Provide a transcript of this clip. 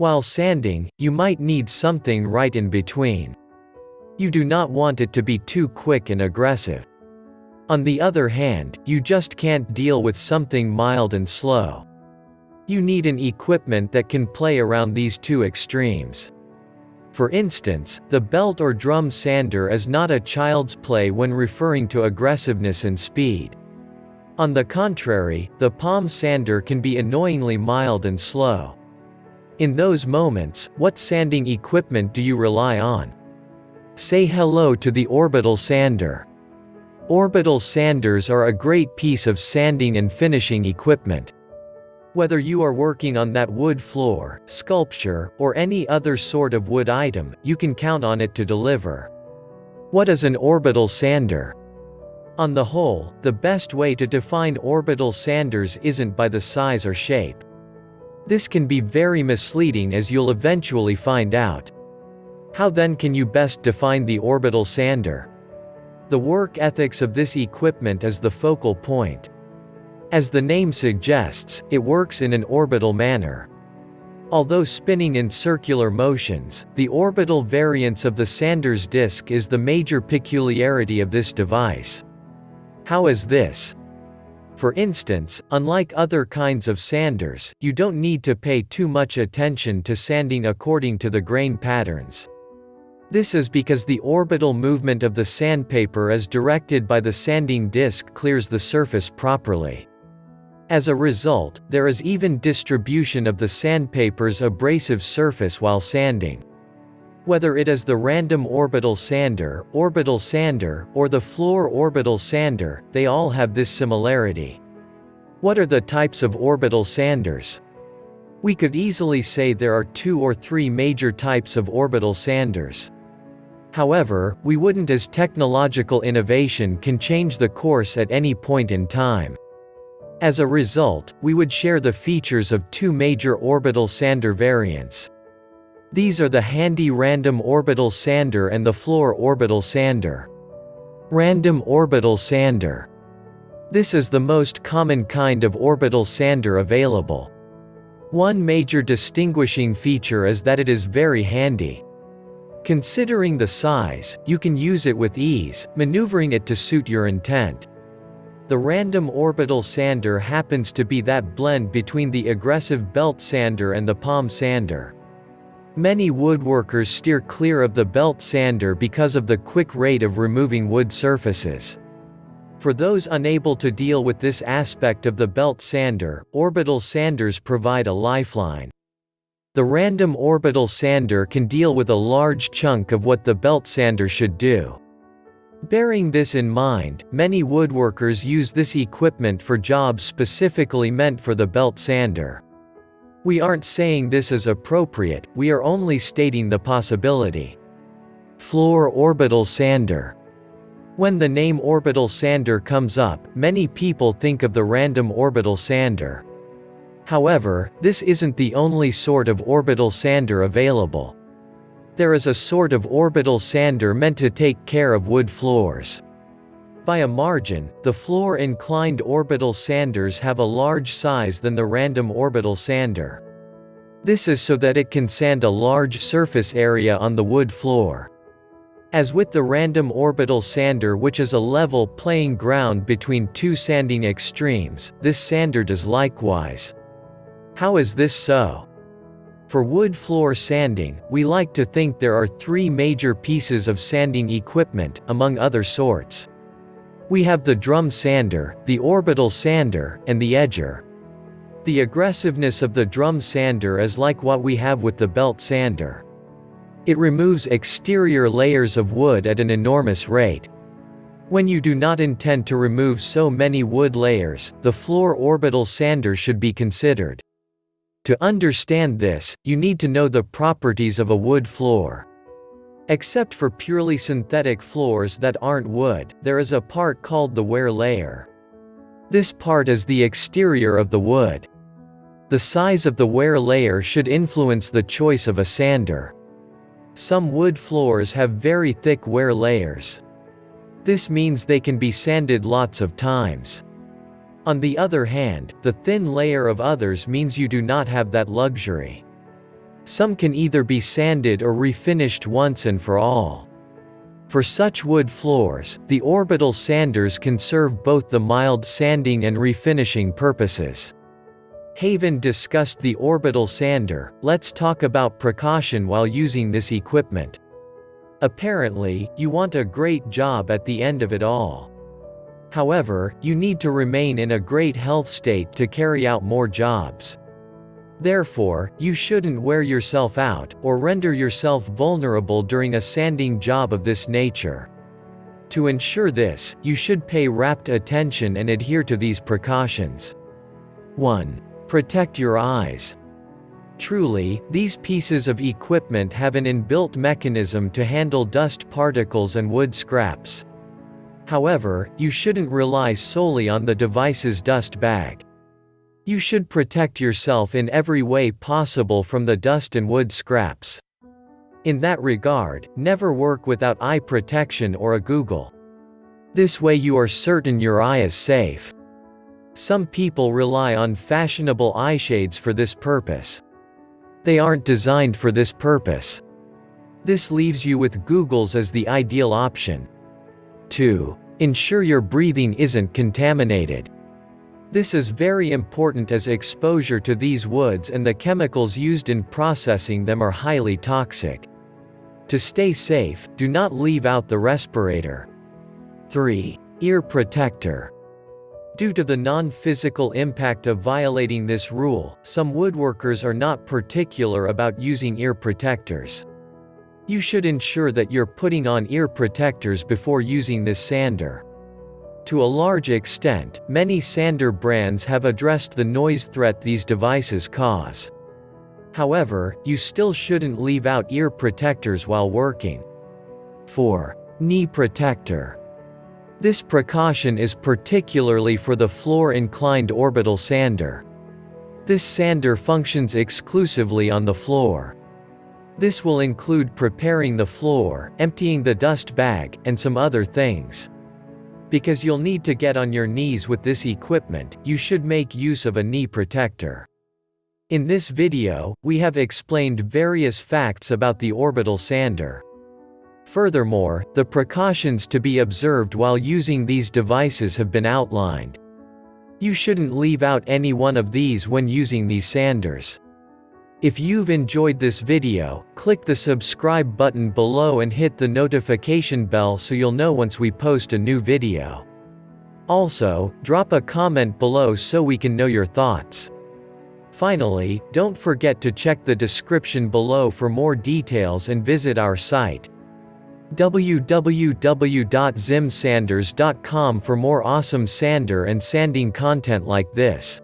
While sanding, you might need something right in between. You do not want it to be too quick and aggressive. On the other hand, you just can't deal with something mild and slow. You need an equipment that can play around these two extremes. For instance, the belt or drum sander is not a child's play when referring to aggressiveness and speed. On the contrary, the palm sander can be annoyingly mild and slow. In those moments, what sanding equipment do you rely on? Say hello to the Orbital Sander. Orbital sanders are a great piece of sanding and finishing equipment. Whether you are working on that wood floor, sculpture, or any other sort of wood item, you can count on it to deliver. What is an orbital sander? On the whole, the best way to define orbital sanders isn't by the size or shape. This can be very misleading, as you'll eventually find out. How then can you best define the orbital sander? The work ethics of this equipment is the focal point. As the name suggests, it works in an orbital manner. Although spinning in circular motions, the orbital variance of the sander's disc is the major peculiarity of this device. How is this? For instance, unlike other kinds of sanders, you don't need to pay too much attention to sanding according to the grain patterns. This is because the orbital movement of the sandpaper as directed by the sanding disc clears the surface properly. As a result, there is even distribution of the sandpaper's abrasive surface while sanding. Whether it is the random orbital sander, or the floor orbital sander, they all have this similarity. What are the types of orbital sanders? We could easily say there are 2 or 3 major types of orbital sanders. However, we wouldn't, as technological innovation can change the course at any point in time. As a result, we would share the features of 2 major orbital sander variants. These are the handy random orbital sander and the floor orbital sander. Random orbital sander. This is the most common kind of orbital sander available. One major distinguishing feature is that it is very handy. Considering the size, you can use it with ease, maneuvering it to suit your intent. The random orbital sander happens to be that blend between the aggressive belt sander and the palm sander. Many woodworkers steer clear of the belt sander because of the quick rate of removing wood surfaces. For those unable to deal with this aspect of the belt sander, orbital sanders provide a lifeline. The random orbital sander can deal with a large chunk of what the belt sander should do. Bearing this in mind, many woodworkers use this equipment for jobs specifically meant for the belt sander. We aren't saying this is appropriate, we are only stating the possibility. Floor orbital sander. When the name orbital sander comes up, many people think of the random orbital sander. However, this isn't the only sort of orbital sander available. There is a sort of orbital sander meant to take care of wood floors. By a margin, the floor-inclined orbital sanders have a large size than the random orbital sander. This is so that it can sand a large surface area on the wood floor. As with the random orbital sander, which is a level playing ground between 2 sanding extremes, this sander does likewise. How is this so? For wood floor sanding, we like to think there are 3 major pieces of sanding equipment, among other sorts. We have the drum sander, the orbital sander, and the edger. The aggressiveness of the drum sander is like what we have with the belt sander. It removes exterior layers of wood at an enormous rate. When you do not intend to remove so many wood layers, the floor orbital sander should be considered. To understand this, you need to know the properties of a wood floor. Except for purely synthetic floors that aren't wood, there is a part called the wear layer. This part is the exterior of the wood. The size of the wear layer should influence the choice of a sander. Some wood floors have very thick wear layers. This means they can be sanded lots of times. On the other hand, the thin layer of others means you do not have that luxury. Some can either be sanded or refinished once and for all. For such wood floors, the orbital sanders can serve both the mild sanding and refinishing purposes. Haven discussed the orbital sander. Let's talk about precaution while using this equipment. Apparently, you want a great job at the end of it all. However, you need to remain in a great health state to carry out more jobs. Therefore, you shouldn't wear yourself out, or render yourself vulnerable during a sanding job of this nature. To ensure this, you should pay rapt attention and adhere to these precautions. 1. Protect your eyes. Truly, these pieces of equipment have an inbuilt mechanism to handle dust particles and wood scraps. However, you shouldn't rely solely on the device's dust bag. You should protect yourself in every way possible from the dust and wood scraps. In that regard, never work without eye protection or a goggle. This way you are certain your eye is safe. Some people rely on fashionable eye shades for this purpose. They aren't designed for this purpose. This leaves you with goggles as the ideal option. 2. Ensure your breathing isn't contaminated. This is very important as exposure to these woods and the chemicals used in processing them are highly toxic. To stay safe, do not leave out the respirator. 3. Ear protector. Due to the non-physical impact of violating this rule, some woodworkers are not particular about using ear protectors. You should ensure that you're putting on ear protectors before using this sander. To a large extent, many sander brands have addressed the noise threat these devices cause. However, you still shouldn't leave out ear protectors while working. 4. Knee protector. This precaution is particularly for the floor-inclined orbital sander. This sander functions exclusively on the floor. This will include preparing the floor, emptying the dust bag, and some other things. Because you'll need to get on your knees with this equipment, you should make use of a knee protector. In this video, we have explained various facts about the orbital sander. Furthermore, the precautions to be observed while using these devices have been outlined. You shouldn't leave out any one of these when using these sanders. If you've enjoyed this video, click the subscribe button below and hit the notification bell so you'll know once we post a new video. Also, drop a comment below so we can know your thoughts. Finally, don't forget to check the description below for more details and visit our site www.zimsanders.com for more awesome sander and sanding content like this.